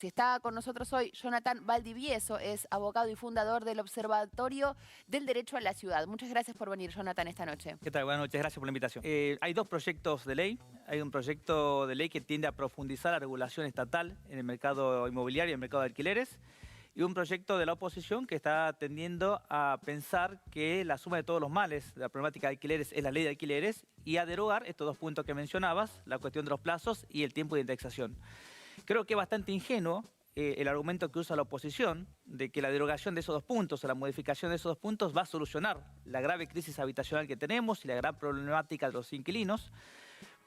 Si está con nosotros hoy Jonathan Valdivieso, es abogado y fundador del Observatorio del Derecho a la Ciudad. Muchas gracias por venir, Jonathan, esta noche. ¿Qué tal? Buenas noches, gracias por la invitación. Hay dos proyectos de ley. Hay un proyecto de ley que tiende a profundizar la regulación estatal en el mercado inmobiliario y el mercado de alquileres. Y un proyecto de la oposición que está tendiendo a pensar que la suma de todos los males de la problemática de alquileres es la ley de alquileres y a derogar estos dos puntos que mencionabas, la cuestión de los plazos y el tiempo de indexación. Creo que es bastante ingenuo el argumento que usa la oposición de que la derogación de esos dos puntos o la modificación de esos dos puntos va a solucionar la grave crisis habitacional que tenemos y la gran problemática de los inquilinos,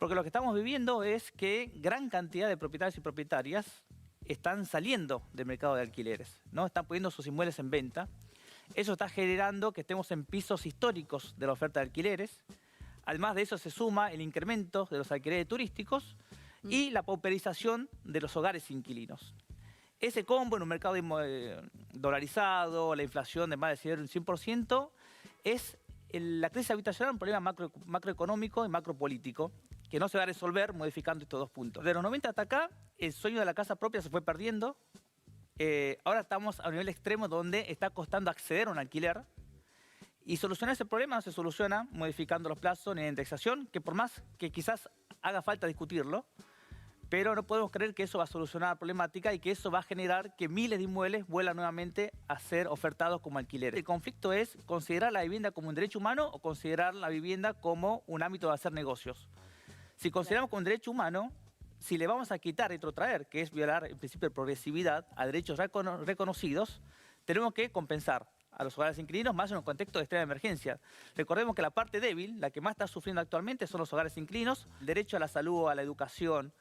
porque lo que estamos viviendo es que gran cantidad de propietarios y propietarias están saliendo del mercado de alquileres, ¿no? Están poniendo sus inmuebles en venta. Eso está generando que estemos en pisos históricos de la oferta de alquileres. Además de eso se suma el incremento de los alquileres turísticos y la pauperización de los hogares inquilinos. Ese combo en un mercado dolarizado, la inflación de más del 100%, es la crisis habitacional un problema macroeconómico y macropolítico que no se va a resolver modificando estos dos puntos. De los 90 hasta acá, el sueño de la casa propia se fue perdiendo. Ahora estamos a un nivel extremo donde está costando acceder a un alquiler. Y solucionar ese problema no se soluciona modificando los plazos ni la indexación, que por más que quizás haga falta discutirlo, pero no podemos creer que eso va a solucionar la problemática y que eso va a generar que miles de inmuebles vuelvan nuevamente a ser ofertados como alquileres. El conflicto es considerar la vivienda como un derecho humano o considerar la vivienda como un ámbito de hacer negocios. Si consideramos como un derecho humano, si le vamos a quitar y retrotraer, que es violar el principio de progresividad a derechos reconocidos, tenemos que compensar a los hogares inquilinos más en un contexto de extrema emergencia. Recordemos que la parte débil, la que más está sufriendo actualmente, son los hogares inquilinos. El derecho a la salud, a la educación,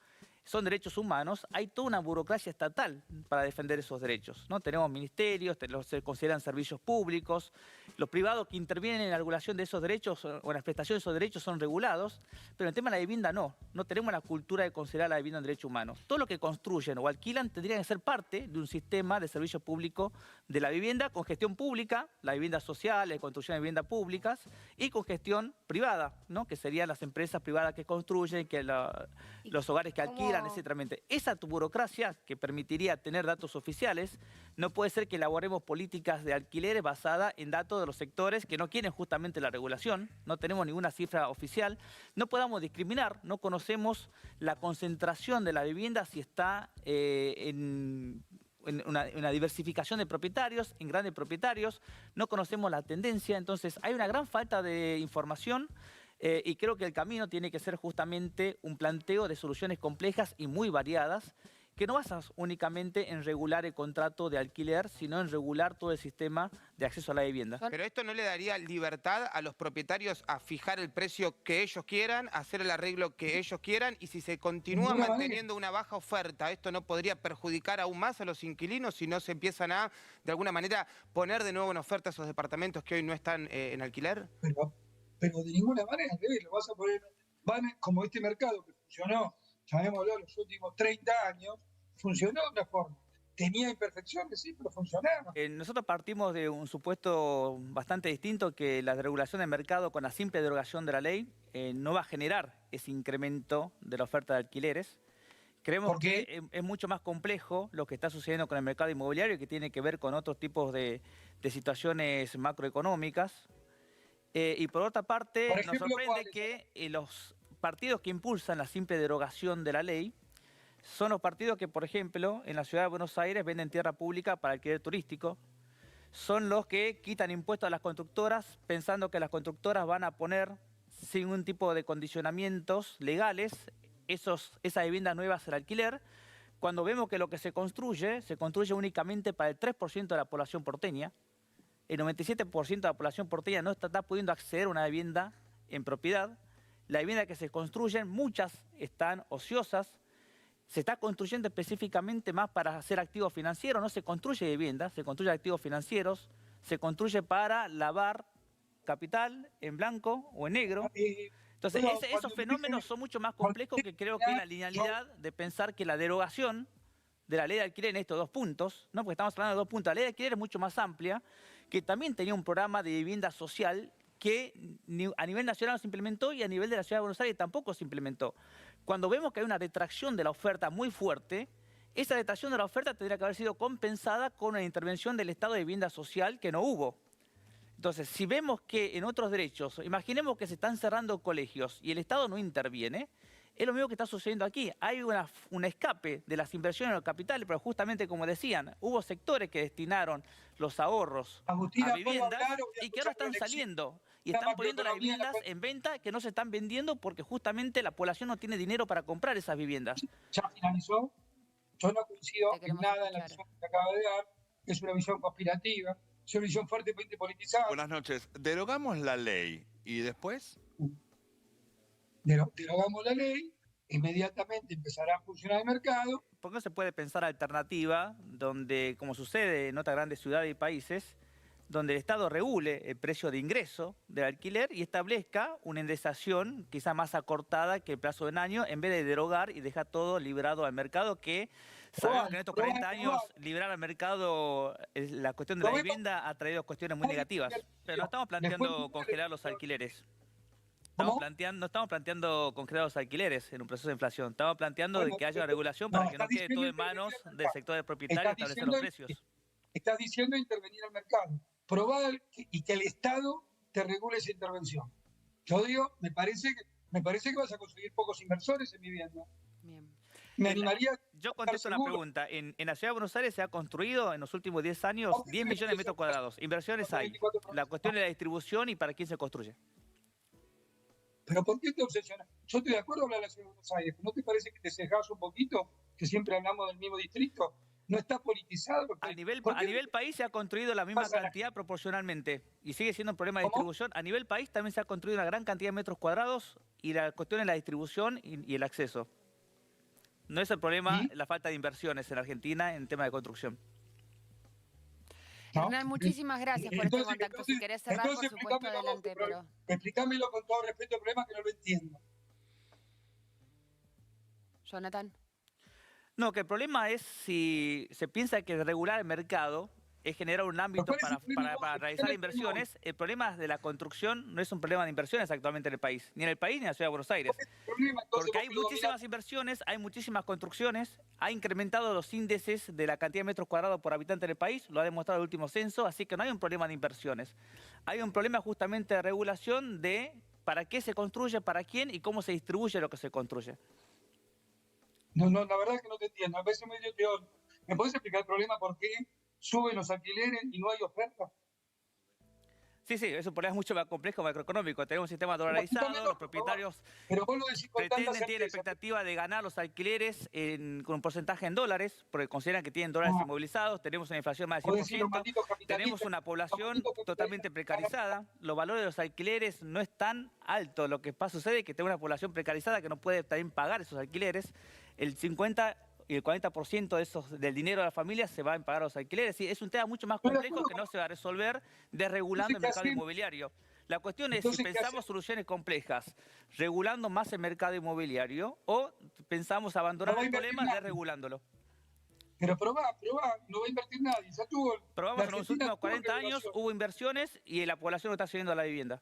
son derechos humanos. Hay toda una burocracia estatal para defender esos derechos, ¿no? Tenemos ministerios, se consideran servicios públicos. Los privados que intervienen en la regulación de esos derechos o en la prestación de esos derechos son regulados, pero en el tema de la vivienda no. No tenemos la cultura de considerar la vivienda un derecho humano. Todo lo que construyen o alquilan tendría que ser parte de un sistema de servicio público de la vivienda con gestión pública, la vivienda social, la construcción de viviendas públicas y con gestión privada, ¿no? Que serían las empresas privadas que construyen, que los hogares que alquilan, etcétera. Esa burocracia que permitiría tener datos oficiales, no puede ser que elaboremos políticas de alquileres basadas en datos de los sectores que no quieren justamente la regulación, no tenemos ninguna cifra oficial, no podamos discriminar, no conocemos la concentración de la vivienda si está en una diversificación de propietarios, en grandes propietarios, no conocemos la tendencia, entonces hay una gran falta de información y creo que el camino tiene que ser justamente un planteo de soluciones complejas y muy variadas, que no basas únicamente en regular el contrato de alquiler, sino en regular todo el sistema de acceso a la vivienda. Pero esto no le daría libertad a los propietarios a fijar el precio que ellos quieran, a hacer el arreglo que ellos quieran, y si se continúa manteniendo una baja oferta, ¿esto no podría perjudicar aún más a los inquilinos si no se empiezan a, de alguna manera, poner de nuevo en oferta esos departamentos que hoy no están en alquiler? Pero de ninguna manera, al revés, lo vas a poner, como este mercado que funcionó, llamémoslo, los últimos 30 años, funcionó de una forma. Tenía imperfecciones, sí, pero funcionaba. Nosotros partimos de un supuesto bastante distinto, que la desregulación del mercado con la simple derogación de la ley no va a generar ese incremento de la oferta de alquileres. Creemos que es mucho más complejo lo que está sucediendo con el mercado inmobiliario, que tiene que ver con otros tipos de situaciones macroeconómicas. Y por otra parte, por ejemplo, nos sorprende que los partidos que impulsan la simple derogación de la ley son los partidos que, por ejemplo, en la ciudad de Buenos Aires venden tierra pública para alquiler turístico. Son los que quitan impuestos a las constructoras pensando que las constructoras van a poner sin ningún tipo de condicionamientos legales esas viviendas nuevas al alquiler, cuando vemos que lo que se construye únicamente para el 3% de la población porteña. El 97% de la población porteña no está pudiendo acceder a una vivienda en propiedad. Las viviendas que se construyen, muchas están ociosas. Se está construyendo específicamente más para hacer activos financieros. No se construye viviendas, se construye activos financieros. Se construye para lavar capital en blanco o en negro. Entonces, esos fenómenos son mucho más complejos, que creo que hay la linealidad de pensar que la derogación de la ley de alquiler en estos dos puntos, ¿no? Porque estamos hablando de dos puntos. La ley de alquiler es mucho más amplia, que también tenía un programa de vivienda social que a nivel nacional no se implementó y a nivel de la Ciudad de Buenos Aires tampoco se implementó. Cuando vemos que hay una retracción de la oferta muy fuerte, esa detracción de la oferta tendría que haber sido compensada con una intervención del Estado de vivienda social que no hubo. Entonces, si vemos que en otros derechos, imaginemos que se están cerrando colegios y el Estado no interviene, es lo mismo que está sucediendo aquí. Hay un escape de las inversiones en los capitales, pero justamente como decían, hubo sectores que destinaron los ahorros Agustina, a ¿puedo viviendas hablar o voy a y que ahora escuchar están la elección? saliendo y La están poniendo las macroeconomía, viviendas en venta que no se están vendiendo porque justamente la población no tiene dinero para comprar esas viviendas. ya finalizó. Yo no coincido Te en queremos nada en la escuchar. visión que acaba de dar. Es una visión conspirativa, es una visión fuertemente politizada. Buenas noches. Derogamos la ley y después. Derogamos la ley, inmediatamente empezará a funcionar el mercado. ¿Por qué no se puede pensar alternativa donde, como sucede en otras grandes ciudades y países, donde el Estado regule el precio de ingreso del alquiler y establezca una indexación quizá más acortada que el plazo de un año, en vez de derogar y dejar todo librado al mercado, que sabemos que en estos 40 años liberar al mercado la cuestión de la vivienda ha traído cuestiones muy negativas. Pero no estamos planteando congelar los alquileres. No estamos planteando congelar los alquileres en un proceso de inflación. Estamos planteando de que haya una regulación para que no quede todo en manos del sector de propietarios establecer los precios. Estás diciendo intervenir al mercado. Probar y que el Estado te regule esa intervención. Yo digo, me parece que vas a conseguir pocos inversores en vivienda. Bien. Me animaría. Yo contesto una pregunta. En la Ciudad de Buenos Aires se ha construido en los últimos 10 años 10 millones de metros cuadrados. Inversiones hay. La cuestión es la distribución y para quién se construye. Pero ¿por qué te obsesionas? Yo estoy de acuerdo con hablar de la Ciudad de Buenos Aires, pero ¿no te parece que te cejas un poquito? Que siempre hablamos del mismo distrito. ¿No está politizado? A nivel país se ha construido la misma cantidad proporcionalmente y sigue siendo un problema de distribución. A nivel país también se ha construido una gran cantidad de metros cuadrados y la cuestión es la distribución y el acceso. No es el problema la falta de inversiones en Argentina en tema de construcción. ¿No? Hernán, muchísimas gracias por este contacto. Si querés cerrar, por supuesto, adelante. Pero explícamelo con todo respeto al problema que no lo entiendo. Jonathan. No, que el problema es si se piensa que regular el mercado es generar un ámbito para realizar inversiones. El problema de la construcción no es un problema de inversiones actualmente en el país, ni en el país ni en la Ciudad de Buenos Aires. Porque hay muchísimas inversiones, hay muchísimas construcciones, ha incrementado los índices de la cantidad de metros cuadrados por habitante en el país, lo ha demostrado el último censo, así que no hay un problema de inversiones. Hay un problema justamente de regulación de para qué se construye, para quién y cómo se distribuye lo que se construye. No, la verdad es que no te entiendo. A veces medio teórico. ¿Me podés explicar el problema por qué suben los alquileres y no hay oferta? Sí, es un problema mucho más complejo, macroeconómico. Tenemos un sistema dolarizado, los propietarios pero vos lo decís con tanta tienen la certeza. expectativa de ganar los alquileres con un porcentaje en dólares, porque consideran que tienen dólares inmovilizados, tenemos una inflación más del 100%, tenemos una población totalmente precarizada, los valores de los alquileres no están altos. Lo que sucede es que tenemos una población precarizada que no puede también pagar esos alquileres. El 50 y el 40% del dinero de la familia se va a pagar los alquileres. Sí, es un tema mucho más complejo que no se va a resolver desregulando el mercado inmobiliario. La cuestión es si pensamos soluciones complejas, regulando más el mercado inmobiliario, o pensamos abandonar el problema desregulándolo. Pero probá, no va a invertir nadie. Ya tuvo. Probamos en los últimos 40 años, hubo inversiones y la población no está accediendo a la vivienda.